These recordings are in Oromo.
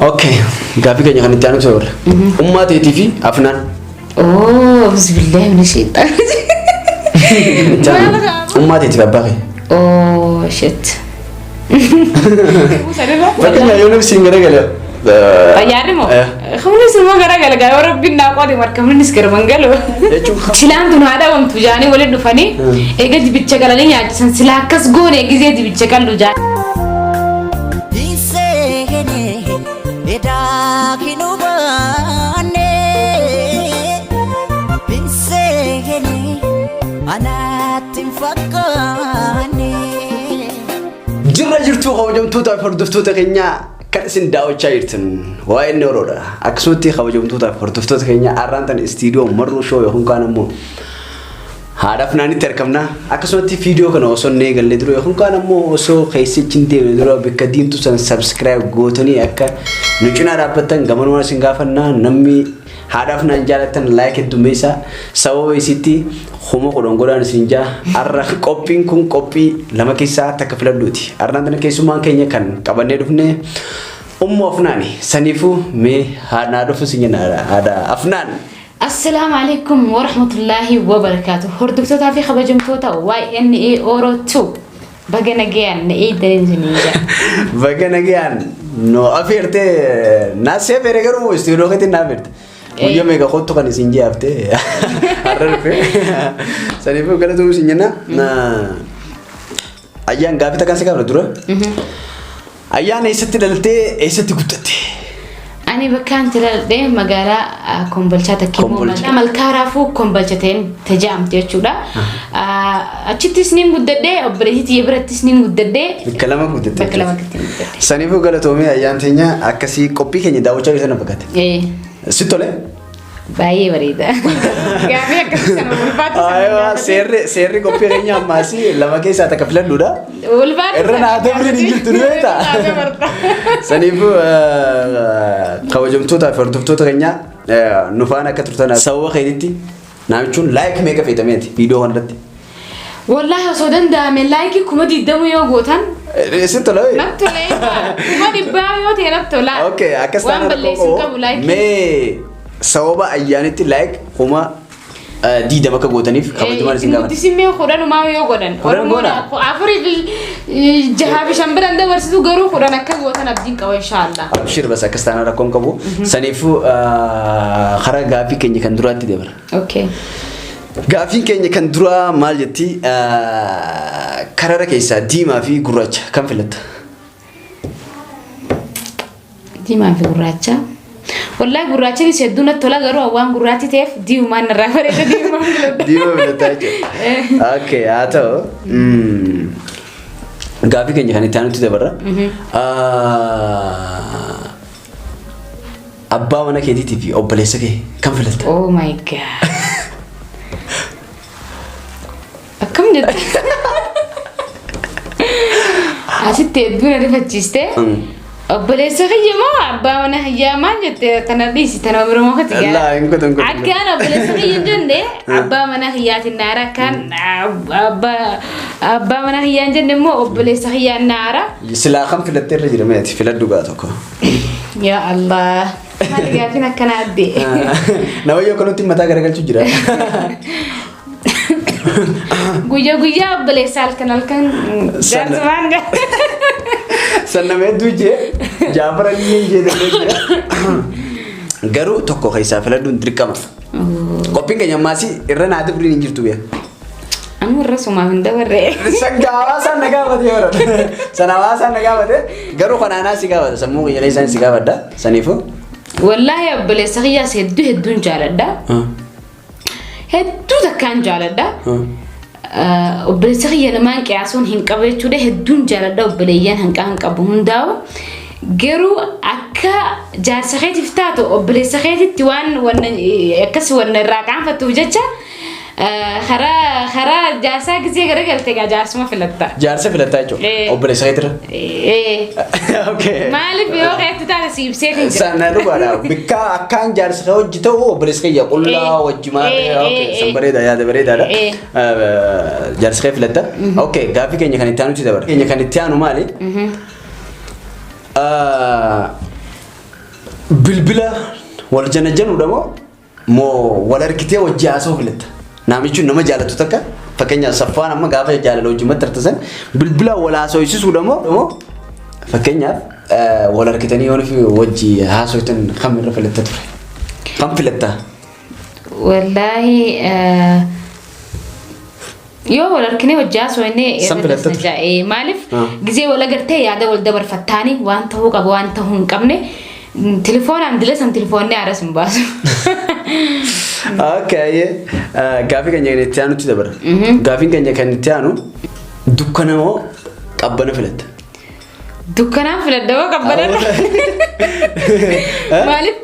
Okay, gaaffii keenya kan itti aanu sirra. Ummaateetii fi afnaan. Oh, bismillah min shaitan. Ummaateetii fi abbaa kee. Oh, shit. Fakkeenya yoo namni siin garagala. Ayyaani moo? Kamni sirma garagala gaa yoo rabbiin naa qoode markamni garman galo. Silaan tun haadha wamtu jaanii waliin dhufanii eega dibicha galanii nyaachisan silaa akkas goone eegizee dibicha qallu jaa. Jirra jirtu kabajamtoota fi hordoftoota keenya kan isin daawwachaa jirtan waa'ee Nooroodha. Akkasumas kabajamtoota fi hordoftoota keenya arraantan istiidiyoo marruu shoo yookaan kaan ammoo haadhaaf naannitti argamna. Akkasumas viidiyoo kana osoo hin eegalle dura yookaan kaan ammoo osoo keessatti hin deemne dura bakka diimtuu sana subscribe gootanii akka nu cinaa dhaabbattan gamanuma isin gaafannaa namni haadhaaf naan jaalatan like heddumeessa sababa isitti homo godhan isin jaa arra qophiin kun qophii lama keessaa takka filadhuuti. Arraantan keessummaan keenya kan qabannee dhufne ummu afnaani saniifuu mee haadhaa dhufu sin haadha afnaan. Assalamu alaikum wa rahmatullahi wa barakatuh. Hordoftoota fi kabajamtoota YNA Oro2 bagana gayaan na eedaleen sinija. Bagana gayaan no afeerte na seefere garuu istiidiyoo keetti na afeerte. Guyyaa meeqa kottu kan isin jaafte har'a dhufe saniifuu galatu isin jenna ayyaan gaaffii takkaan si gaafna dura ayyaan eessatti dhalatee eessatti guddatte? Ani bakkaan dhaladhee magaalaa Kombolchaa takkimoo malkaaraafuu Kombolchateen tajaajamte jechuudha. Achittis niin guddadhee obboleettii birattis niin guddadhee bakka lama guddatte. Bakka lama guddatte. Saniifuu galatoomee ayyaan teenya akkasii qophii keenya daawwachaa jirtan fakkaate. Si tole? Baay'ee bareeda. Gaaffii akkasii sana ulfaatu sana. Seerri qophii keenya ammaasi lama keessaa takka filadhuudha. Ulfaatu. Irra naa dabriin hin jirtu beektaa. Saniifuu kabajamtoota fi hordoftoota keenya nu faana akka turtan sababa keetitti naamichuun like meeqa feetameeti viidiyoo kanarratti. Wallahi osoo danda'ame like kuma 20 yoo gootan. Si tola. Natti tola. Kuma 100 yoo ta'e natti tola. Okay, akkas taana tokko mee sababa ayyaanitti like kuma 20 akka gootaniif kabajamaan isin gaafata. Disimee kudhan umaa yoo godhan. Afurii jahafi shambiran dabarsitu garuu kudhan akka gootan abdiin qaba inshallah. Abshir bas akkas taana rakkoon qabu. Saniifuu karaa gaaffii keenya kan duraatti dabara. Okay. Gaaffii keenya kan duraa maal jetti karara keessaa diimaa fi gurraacha kan filatta? Diimaa fi gurraacha. Wallahi gurraacha ni seddu na tola garuu waan gurraatti ta'eef diimaan irraa bareeda diimaan filatta. Diimaa filatta jechuudha. Okay, haa ta'u. Gaaffii keenya kan itti aanutti dabarra. Abbaa mana keetiitii fi obboleessa kee kan filatta? Oh my god. Akkam jette? Asitti hedduun ariifachiiste. Obboleessa kiyya moo abbaa mana kiyyaa maal jette tana dhiisi tana Oromoo kati gaa. Allah hin godhan. Akkaan obboleessa kiyya jenne abbaa mana kiyyaatiin naara kan abbaa mana kiyyaa jenne immoo obboleessa kiyyaa naara. Silaa kan filattee irra jira meeti filadhu gaa tokko. Ya Allah. Maal gaafin akkana adde. Nama yoo kanutti mataa garagalchuu jira. Guyyaa obboleessa halkan gaafsaan gaa. Sanamee dujee jaafara ni jedhamee garuu tokko keessaa filadhuun dirqama. Qophiin keenya ammaasi irra naa dabriin hin jirtu bee. Amma irra sumaa hin dabarree. Sangaawaa san nagaafate yoo dha. Sanawaa san nagaafate garuu kanaanaa si gaafata sammuu qiyyalee isaan si gaafadha saniifuu. Wallahi obboleessa kiyyaas hedduun jaaladha. Hedduu takkaan jaaladha. Obboleessa kiyya namaan qiyaasuun hin qabu jechuudha hedduun jaaladha obboleeyyan hanqaan qabu hundaa'u garuu akka jaarsa keetiif taatu obboleessa keetitti waan akkas waan irraa qaanfattuuf jecha karaa jaarsaa gisee garagalte gaa jaarsuma filatta. Jaarsa filatta jechuudha obboleessa keetirra. Okay. Maaliif yoo keetti taate si ibsee hin jiru. Sana dhugaadha bikka akkaan jaarsa kee hojii ta'u obboleessa kiyya qullaa wajji maarree okay san bareeda yaada bareedaadha. Jaarsa kee filatta. Okay gaaffii keenya kan itti aanutti dabara. Keenya kan itti aanu maali? bilbila wal janajanu damo mo wal arkite wajjaaso filata namichu nama jaalatu takka fakkeenya safaan amma gaafa jaalala wajjuma tartasan bilbila wala sooyisisu damo fakkeenya wal arkitanii yoon fi wajji haasoytan khamira filata ture kam filata wallahi yoo wal arkine wajjaaso inni maalif gizee wala gartee yaada wal dabar fattaani waan ta'uu qabu waan ta'uu hin qabne telefoon am dilesan telefoonni aras mbaasu okay gaafi kanya kan itti aanu dabara gaafi kanya kan itti aanu dukkanamo qabbana filata dukkanam filada qabbana maalif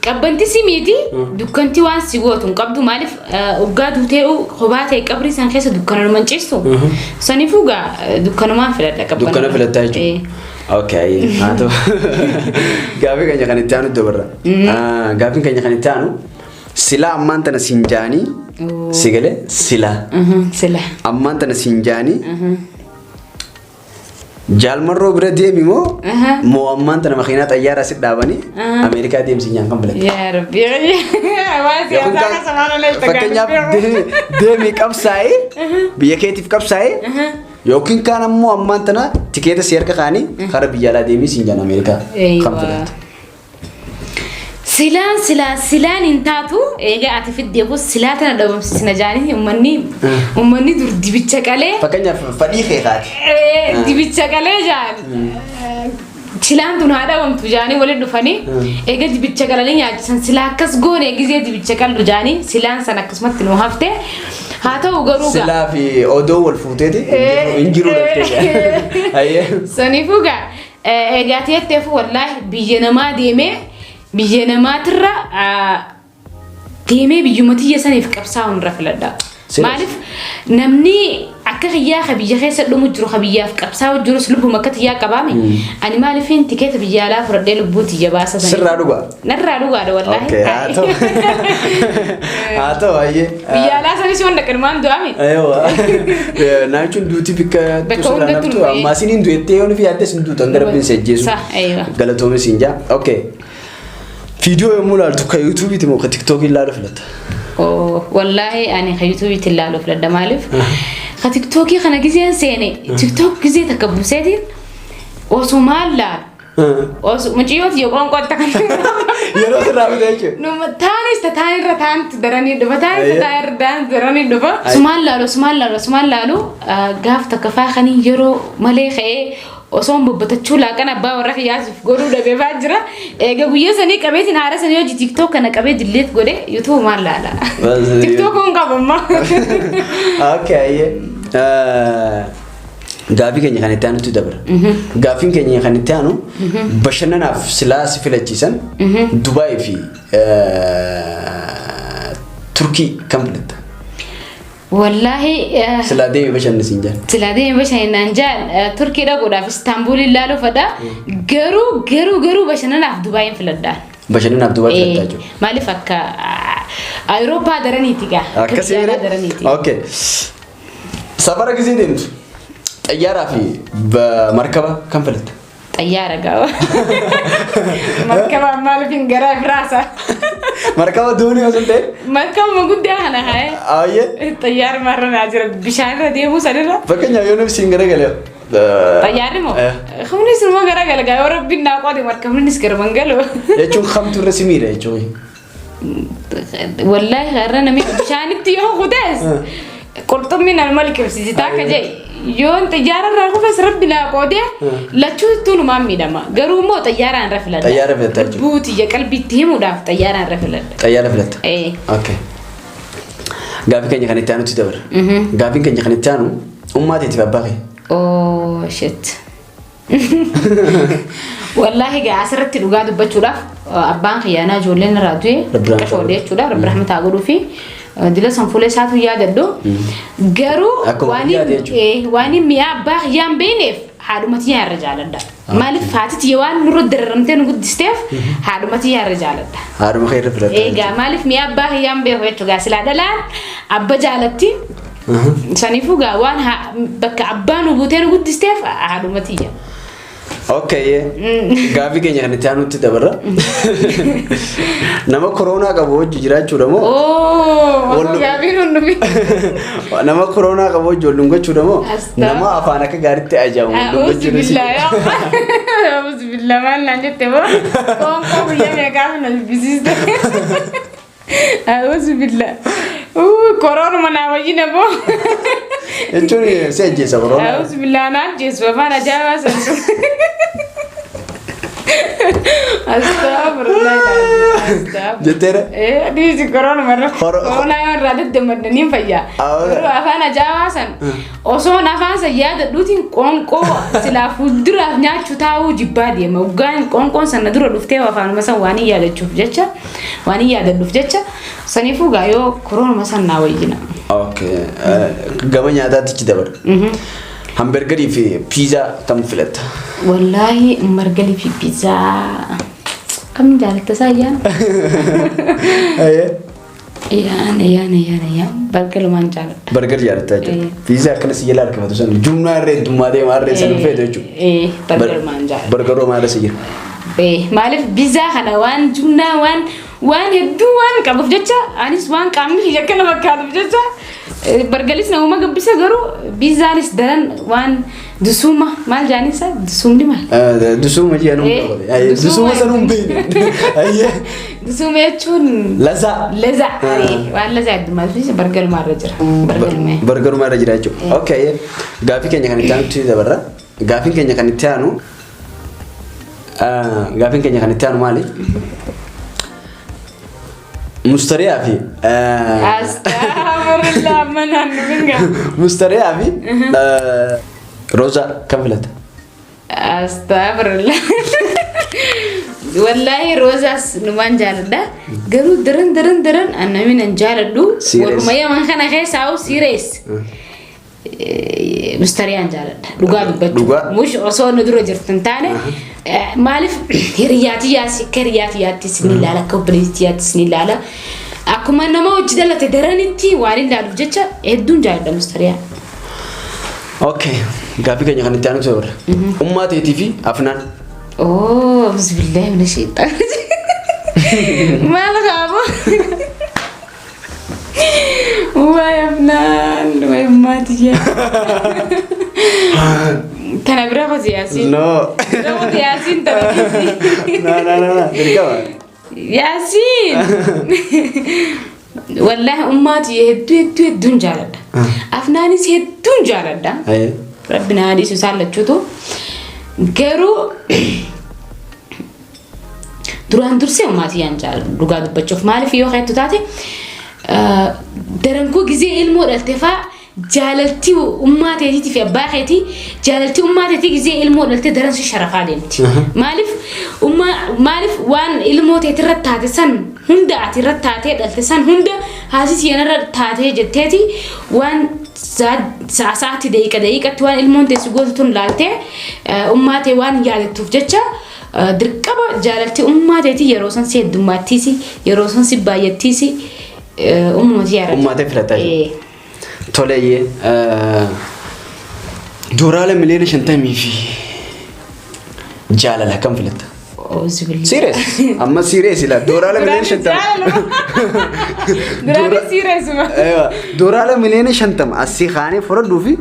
qabbanti simiti dukkanti waan sigotun qabdu maalif ugaadu tee'u qobaate qabri san keessa dukkanuma manceestu sanifuga dukkanuma filada qabbana dukkana filata okay hato gaafi kanya kan itti aanu dabara gaafi kanya kan itti aanu sila amman tana sinjani sigale sila amman tana sinjani jalmarro bira deemi mo amman tana makhina tayyara sid dabani america deem sinyan kan bala ya rabbi awasi asaka samana le fakenya deemi qabsai biya ketif qabsai yokin kana mo amman tana tiketa serka khani khara biyala deemi sinjan america kan bala silaan intaatu eega ati fidde bus silaatana dhabam sinajani ummanni dur dibicha qalee fakenya fadii kheeqaati dibicha qalee jaan silaan tun haadha wamtu jaani wali dhufani eega dibicha qalanii nyaachisan silaa akkas goone gizee dibicha qallu jaani silaan san akkasumatti nu hafte haa ta'u garuu silaa fi odoo wal fuuteeti injiru dhaftee ayye sanifuga eega teetteefu wallahi biyya namaa deemee biyya namaatirra deemee biyyumatti yesaniif qabsaa'uun rafiladha maalif namni akka xiyyaa xabiyya keessa dhumu jiru xabiyyaaf qabsaa'u jiru lubbuma akka xiyyaa qabaame ani maalifin tikeeta biyyaalaa fudhadhee lubbuuti jabaasa sanii sirraa dhugaa narraa dhugaadha wallahi haa ta'u ayyee biyyaalaa sanis waan dhaqirmaan du'ame naachuun duuti bakka tusuudhaan ammaa siniin du'ettee yoon fi yaadde sin duutan gara bin sejjeesu galatoomi siin jaa okay video يوم ولا تك يوتيوب تمو تيك توك لا لفلت والله انا يوتيوب لا لفلت مالف تيك توك خنا جزين سنه تيك توك جزي تكبو سيدي وسومالا مجيوت يقولون قد تكن يروح رابطه نو متاني استتاني رتان دراني دبتاني استتاني ردان دراني دبا سومالا لو غاف تكفا خني يرو مليخه وصوم ببتشولا كان أبا ورا خياسف قولوا ده بفاجرة قبيه سني كبيت نهار سني يجي تيك توك أنا كبيت دليت قولي يوتيوب ما لا تيك توك هم كابم ما أوكي غافي كني خاني تانو تدبر غافي كني خاني تانو بشرنا ناف سلاس في الجيسان دبي في تركي كملت والله سلادي بشان نسينجان سلادي بشان نانجان تركيا دا غودا في اسطنبول لالو فدا غرو بشان ناف دبي فلدا بشان ناف دبي فلدا مالي فكا اوروبا درانيتيغا كسيره درانيتي اوكي سفر غزي دمت طياره في بمركبه كم فلت طياره غاو مركبه مالفين غرا فراسه مركبه دوني وصلت مركبه موجود ده انا هاي ايه طيار مره ناجر بشان دي مو سنه فكنيا يونس سينغرا قال طيار مو خمني سلمى غرا قال يا ربي ناقود مركب من نسكر منقلو يجون خمت الرسمي ده يجوي والله غرنا مي بشان تيو خداس قلت من الملك بس تاك جاي يون طياره راكو بس ربنا قوده لا تشوتون ما ميدما غرومو طياره رفلت طياره فلت بوتي يا قلبي تيمو داف طياره رفلت طياره فلت ايه اوكي غافي كان يخنيتانو تدبر غافي كان يخنيتانو اماتي تبابخي اوه شت والله جا عسرت لغاد بچودا ابان خيانا جولين رادوي كشودي چودا رب رحمت اغدو في دله سنفوله ساتو ياددو غرو واني ميا باخ يام بينف حادمتي يا رجال دا مالك فاتت يوان نور درمتين قد ستيف حادمتي يا رجال دا حادم خير فرت اي جا مالك ميا باخ يام بي ويتو غاسلا دلان ابا جالتي سنيفو غا وان بك ابانو بوتين قد ستيف حادمتي Okay. Gaaffii keenya kan itti aanutti dabarra. Nama koronaa qabu hojii jiraachuu dhamoo? Gaaffii hundumaa. Nama koronaa qabu hojii waliin gochuu dhamoo? Nama afaan akka gaariitti ajaa'ibu. Bismillah maal naan jette boo? Konkoo guyyaa meeqaaf na dubbisiiste? Bismillah. Koronuma naa wajjin boo? Jechuun si ajjeessa koronaa? Bismillah naan ajjeessu afaan ajaa'ibaa sansu. Astagfirullah. Jetteera? Dhiisi koronuma irra. Koronaa yoo irraa daddamadaniin fayyaa. Yeroo afaan ajaa'ibaa san osoon afaan san yaadadhuutiin qoonqoo silaa fuulduraaf nyaachuu taa'uu jibbaa deema. Waggaan qoonqoon sana dura dhuftee afaanuma san waan yaadachuuf jecha waan yaadadhuuf jecha saniifuu gaa yoo koronuma san naa wayyina. Okay. Gama nyaataatti dabarra. Hamburgerii fi piizaa kam filatta? Wallahi hamburgerii fi piizaa kam jaalatta saayyaa? Yaana bargalumaan jaaladha. Bargar jaalatta jechuudha. Piizaa akkana si jala harkifatu sana jumlaa irree dummaatee maarree sana feetu jechuudha. Bargalumaan jaaladha. Bargaroo maala si jira? Maaliif piizaa kana waan jumlaa waan hedduu waan qabuuf jecha anis waan qaamni kiyya kana fakkaatuuf jecha bargalis nama gabbisa garuu piizaanis daran waan dusuma maal jaanisa dusumni maal? Dusuma jiran qabu. Dusuma sanum beene. Dusuma jechuun laza waan laza hedduu maal fi bargalumaa irra jira. Bargalumaa irra jira jechuudha. Okay. Gaaffii keenya kan itti aanutti dabarra. Gaaffii keenya kan itti aanu maali? Mustariyaa fi Astaghfirullah manaan nufinga. Mustariyaa fi Roza kam filata? Astaghfirullah. Wallahi Rozas numan jaaladha. Garuu daran annami nan jaaladhu. Warumaya man kana keessaa serious. Mustariyaan jaaladha. Dhugaa dubbachuu. Mush osoo nu dura jirtan taane maaliif hiriyaatiyaatti sin ilaala kobbaliitiyaatti sin ilaala. Akkuma nama hojii dalate daranitti waan ilaaluuf jecha hedduun jaaladha Mustariyaa. Okay. Gaaffii keenya kan itti aanu soorra. Ummaa teetii fi afnaan. Bismillah min shaytaan. Maal qabu? Waay afnaan, waay ummaa tiyya. Tana bira ko Yasin. No. Bira ko Yasin tana kisi. No. Dirqama. Yasin. Wallahi ummati hedduun jaaladha. Afnaanis hedduun jaaladha. Rabbina hadiisu sallachuutu. Garuu duraan dursee ummati yaan jaaladha. Dhugaa dubbachuuf maaliif yoo haytu taate darankoo gizee ilmoo dhalteefaa jaalaltii ummateetii fi abbaa keetii jaalaltii ummateetii gizee ilmoo dhalte daran si sharafaa deemti. Maaliif waan ilmoo teetii irratti taate san hunda ati irratti taatee dhalte san hunda haasisi yanarra taatee jetteeti waan sa'aati daqiiqatti waan ilmoon teessi gootu tun laaltee ummatee waan yaadattuuf jecha dirqama jaalaltii ummateetii yeroo san si heddummaattiisi yeroo san si baay'attiisi ummati yaadata. Ummatee filataa jiru. Toleeyye Doolaara miliyoona 50 fi jaalala kam filatta? Serious? Amma serious ila doolaara miliyoona 50. Doolaara miliyoona 50 asii kaanee fudhadhuu fi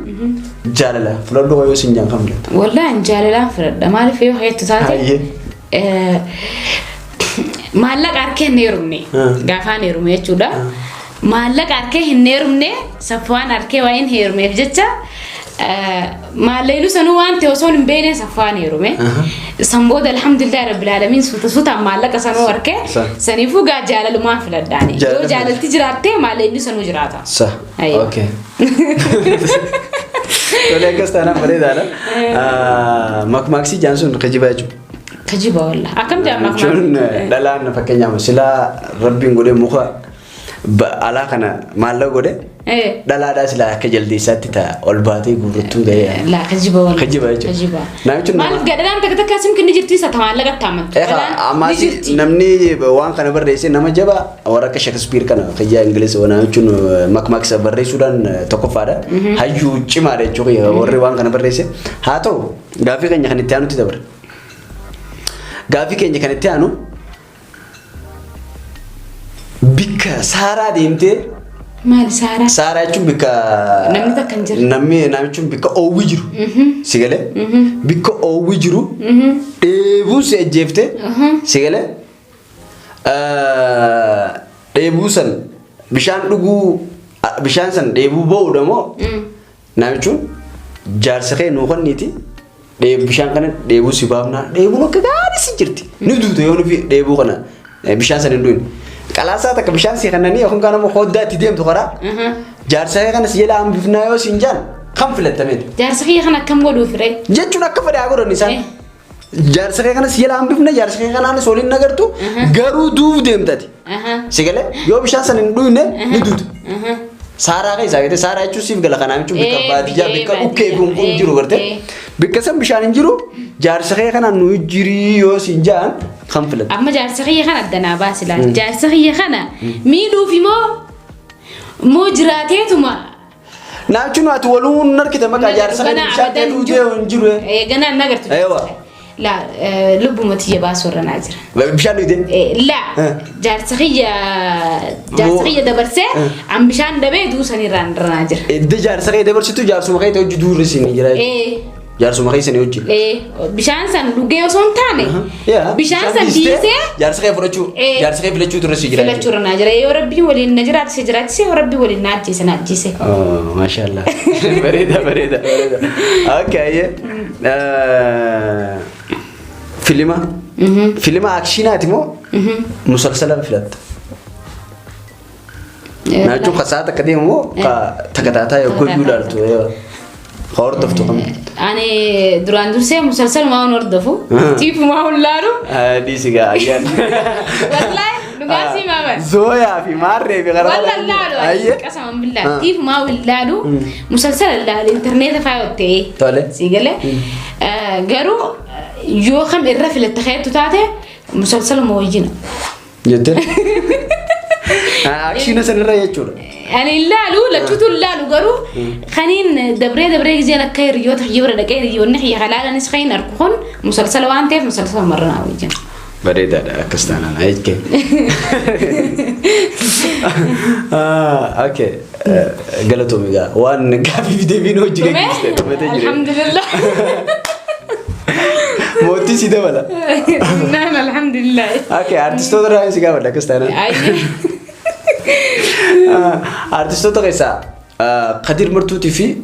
jaalala fudhadhuu yoo sin jaan kam filatta? Wallahi jaalalaan fudhadha maaliif yoo heettu taate maallaqa harkee hin heerumne gaafaan heerume jechuudha. Maallaqa harkee hin heerumne safwaan harkee waan hin heerumeef jecha maalleelu sanuu waan ta'e osoo hin beekne safwaan heerume. Sanbooda alhamdulillah rabbil alamin suuta maallaqa sanuu harkee saniifuu gaa jaalalumaan filadhaani. Yoo jaalalti jiraatte maalleelu sanuu jiraata. Okay. Tolee akkas taanaan bareedaadha. Makmaaksii jaansuun kijibaa jechuudha. Kijiba wallah. Akkam jaan makmaaksii? Jechuun dhalaan fakkeenyaaf silaa rabbiin godhee muka alaa kana maal godhe dhalaadhaa silaa akka jaldeessaatti ta'a ol baatee guurrattuu ta'ee laa kajiba wal kajiba jechuudha namichi maal gadadaan takka takka sim kinni jirti isa tamaan laga taamantu ammaas namni waan kana barreesse nama jaba warra Shakespeare kana kayyaa Ingiliis namichuun makmaksa barreessuudhaan tokkoffaadha hayyuu cimaadha jechuudha warri waan kana barreesse haa ta'u gaaffii keenya kan itti aanutti dabarre gaaffii keenya kan itti aanu bikka Saaraa deemtee maal Saaraa Saaraa jechuun bikka namni takka hin jiru namichuun bikka oowwi jiru si galee bikka oowwi jiru dheebuu si ajjeefte si galee dheebuu san bishaan dhuguu bishaan san dheebuu ba'uudha moo namichuun jaarsa kee nuuqanniiti bishaan kana dheebuu si baafnaa dheebuun akka gaarii si jirti ni duuta yoo nufi dheebuu kana bishaan san hin duun qalaasaa takka bishaan si kannanii yookaan kana moo hoddaa itti deemtu karaa jaarsa kee kana si jala hambifnaa yoo si hin jaan kan filattameedha. Jaarsa kee kana akkam godhuuf ree? Jechuun akka fedhaa godhan isaan. Jaarsa kee kana si jala hambifna jaarsa kee kanaanis waliin nagartu garuu duuf deemtati. Si galee yoo bishaan san hin dhuyne ni duutu. Saaraa keessaa gate Saaraa jechuun siif gala kanaa jechuun bikka baadiyyaa bikka ukkee kun jiru gartee bikka san bishaan hin jiru jaarsa kee kana nu jirii yoo si hin jaan kan filatu. Amma jaarsa kee kana addanaa baasilaal jaarsa kee kana miidhuuf moo jiraateetuma. Naachuun ati waluun narkite maqaa jaarsa kee bishaan kee duutee hin jiru. Ganaan nagartu. لا لب متيه باسور ناجر بشان يدين لا جارسخية دبرسة عم بشان دبي دوسني ران ناجر إد جارسخية دبرسة تو جارسو مخي توجي دور سيني جرا جارسو مخي سني وجي بشان سن لوجي وسون تاني بشان سن ديسة جارسخية فرچو جارسخية فلچو ترسي جرا فلچو ناجر يا ربي ولي نجرات سجرات سي وربي ولي ناجي سناجي سي ما شاء الله بريدة اوكي فيلم أكشنات مو مسلسل فلات ناجو خسارة كده مو كتكتاتا يقول يولارتو خورد دفتو كم أنا دران درسي مسلسل ما هو نردفو تيف ما هو لارو دي سيجا أجان والله نقاسي ما بس زويا في مرة في غرض والله لارو قسما بالله تيف ما هو لارو مسلسل الإنترنت فايوتي طالع سيجله قالوا يوخم الرفل التخيل تاعته مسلسل موجينا جدا أكشن سنرا يجور يعني لالو لا تشوتوا لالو قالوا خنين دبري زي أنا كير يوت حجبر ده كير يون نحيي خلال ناس خين أركون مسلسل وانتف مسلسل مرة ناويجنا بريدة كستانا هيك أوكي قالتوا ميجا وان كافي فيديو بينو جري الحمد لله موتي سيدا ولا نعم الحمد لله اوكي ارتستو درا سيغا ولا كستانا ارتستو تغيسا قدير مرتوتي في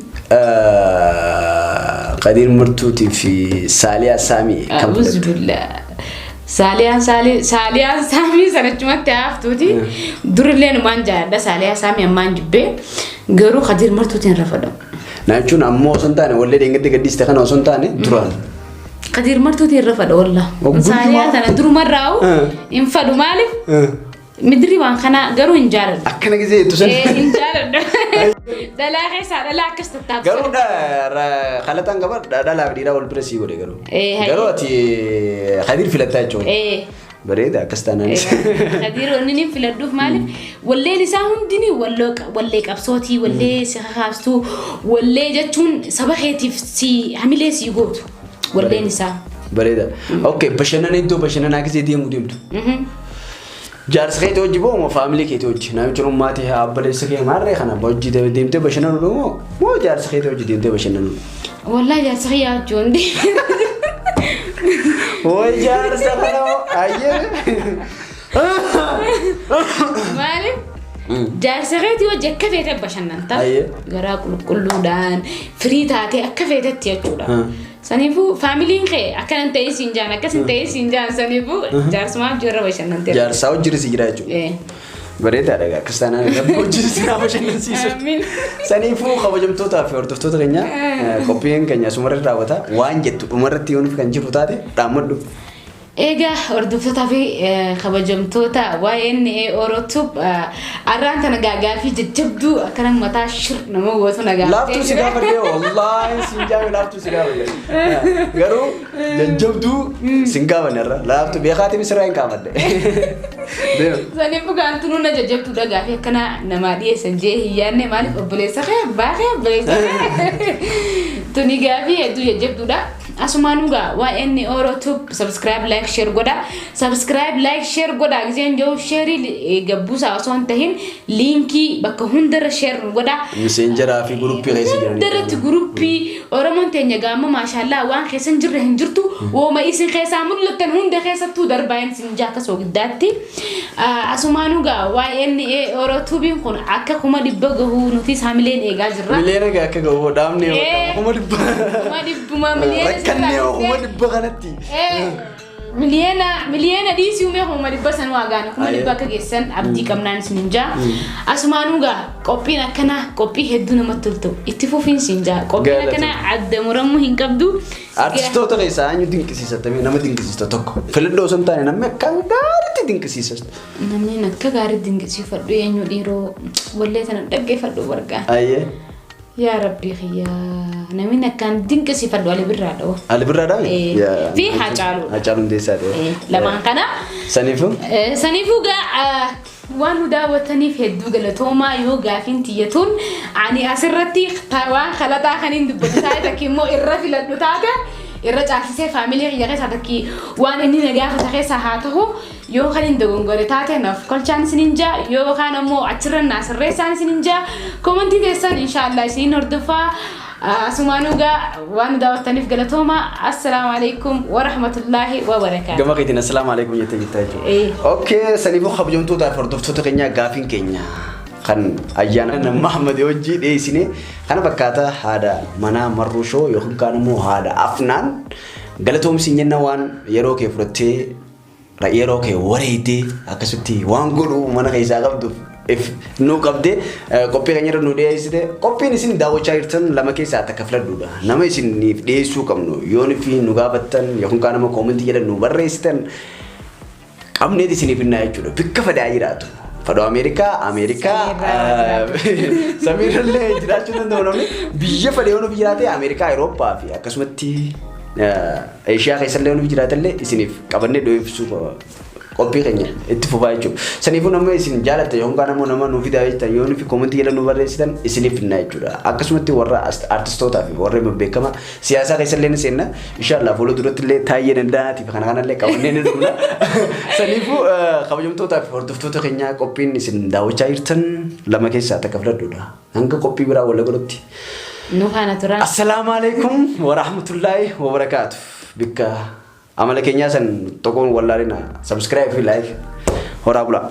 قدير مرتوتي في ساليا سامي أعوذ بالله ساليا سامي سنجمت تعفتوتي دور لين مانجا ده ساليا سامي مانجبه غيرو قدير مرتوتي رفضوا ناچون امو سنتانه ولا دنگدي قديس تخنا سنتانه دران قدير مرتوتي رفض والله ساليا انا درو مراو ينفدو مالف مدري وان خنا غرو انجار اكنا غزي تسن انجار ده لا خيسا ده لا كستاب غرو ده خلطان غبر ده لا بديرا ول بريسي غرو غرو تي خدير فلتاچو بريده كستانا خدير انني فلدوف مالف ولا لساهم ديني ولا قبصوتي ولا سخافتو ولا جتون سبخيتي سي حملي سي غوت ولا نساء بريده اوكي بشنن انتو بشنن اكزي ديمو ديمتو جارس خيت وجبو مو فاميلي كيت وج نايچرو ماتي ابل سكي ماري خنا بوجي ديمتو بشنن دو مو جارس خيت وج ديمتو بشنن والله جارس خيا جوندي وي جارس خنا ايه مالك جارس خيت وج كفيت بشنن تا غرا كلو دان فريتاتي كفيت تيچودا سنيفو فاميلين خي أكن أنت إيسينجان أكن أنت إيسينجان سنيفو جارس ما جرّا بشان أنت جارس أو جرّي سيجراجو بريد هذا كستانا بوجي سنا بشان سيسو سنيفو خبجم توتا في أرض توتا كنيا كوبين كنيا سمرة راوتا وان جت عمرة تيون في كنجي روتاتي رامدو Egaa hordoftoota fi kabajamtoota waa'een Orotub arraan tana gaafii jajjabduu akkana mataa shir nama gootu nagaa. Laaftuu si gaafadhee wallahi siin jaabe laaftuu si gaafadhee. Garuu jajjabduu siin gaafannerra laaftuu beekaatii misirraa hin gaafadhe. Saniif bugaan tunuu na jajjabduudha gaafii akkana namaa dhiyeessan jee hin yaadne maaliif obboleessa kee baakee obboleessa kee. Tuni gaafii hedduu jajjabduudha. Asumanuga waa'een Orotub subscribe like share goda subscribe like share goda gizeen joo share gabbusa osoo tahin linki bakka hundara share goda messenger fi group reesi jiran darati group Oromoon teenya gaama mashallah waan keessan jirre hin jirtu wooma isin keessa mul'atan hunda keessattuu darbaan sin jaaka soo giddaatti asumanuga waa'een Orotubin kun akka kuma dibba gahu nuti saamileen eegaa jirra mileen akka gahu daamne kuma dibba mileen kanne kuma dibba kanatti miliyeena dhiisii umee kuma dibba san waagaan kuma dibba akka geessan abdii qabnaan sinjaa asumanuga qophiin akkana qophii hedduu namatti toltu itti fufiin sinjaa qophiin akkana adda muramuu hin qabdu artistoota keessaa eenyu dinqisiisatamee nama dinqisiista tokko filannoo osoo hin taane namni akka gaariitti dinqisiisasta namni akka gaariitti dinqisiifadhu eenyu dhiiroo wallee sana dhaggeeffadhu bargaa ayyee يا ربي خيا نمينا كان دينك سيفردو على برادو على برادو في حاجالو دي سادة لما كان سنيفو جا وانو داوتني في الدوغ لتوما يوغا فينتيتون عني أسرتي وان خلطا خنين دبوتاي تكيمو إرفي لدوتاتا الرجع في فاميلي غير هذاكي وان إني نجاح تخيسها هاته يو خلين دعون قريتاته نف كل شان سنينجا يو خان مو أشرنا الناس الرئيسان سنينجا كومنتي ديسان إن شاء الله سين أردفا سمانوجا وان داوتني في قلتهما السلام عليكم ورحمة الله وبركاته. جماعة كده السلام عليكم يتجتاجو. أوكي سنيبو خبجون تو تعرف دفتر كينيا غافين كينيا. kan ayyaana Muhammad wajji dheesine kana bakkaata haada mana marrushoo yookaan kaanuu haada afnaan galatoomsi nyenna waan yeroo kee fudhattee yeroo kee wareeytee akkasutti waan godhu mana keessaa qabdu nu qabde qophii keenya irra nu dhiyeessite qophiin isin daawwachaa jirtan lama keessaa takka filadhuudha nama isiniif dhiyeessuu qabnu yoon fi nu gaafattan yookaan kaanuma koomentii jedhan nu barreessitan qabneet isiniif hinnaa jechuudha bikka fadaa jiraatu. Fado Amerika Samir le jiraachuu danda'u namni biyya fadhee yoo nuuf jiraate Amerikaa Awurooppaa fi akkasumatti Eeshiyaa keessallee yoo nuuf jiraatellee isiniif qabannee dhoofsuu qophii keenya itti fufaa jechuudha. Saniifuu nama isin jaalatte yookaan ammoo nama nuuf daawwatan yoo nuuf koomentii jedhan nu barreessitan isiniif hinnaa jechuudha. Akkasumatti warra artistootaa fi warra beekamaa siyaasaa keessallee ni seenna. Inshallah fuula duratti illee taa'ee danda'aati fi kana kanallee qabannee ni dhufna. Saniifuu kabajamtootaa fi hordoftoota keenyaa qophiin isin daawwachaa jirtan lama keessaa takka filadhuudha. Hanga qophii biraa wal godhutti. Nuhana turaan. Assalaamu alaikum wa rahmatullahi wa barakatuh. Bikka amala keenyaa san tokkoon wallaalina subscribe fi like horaa bulaa.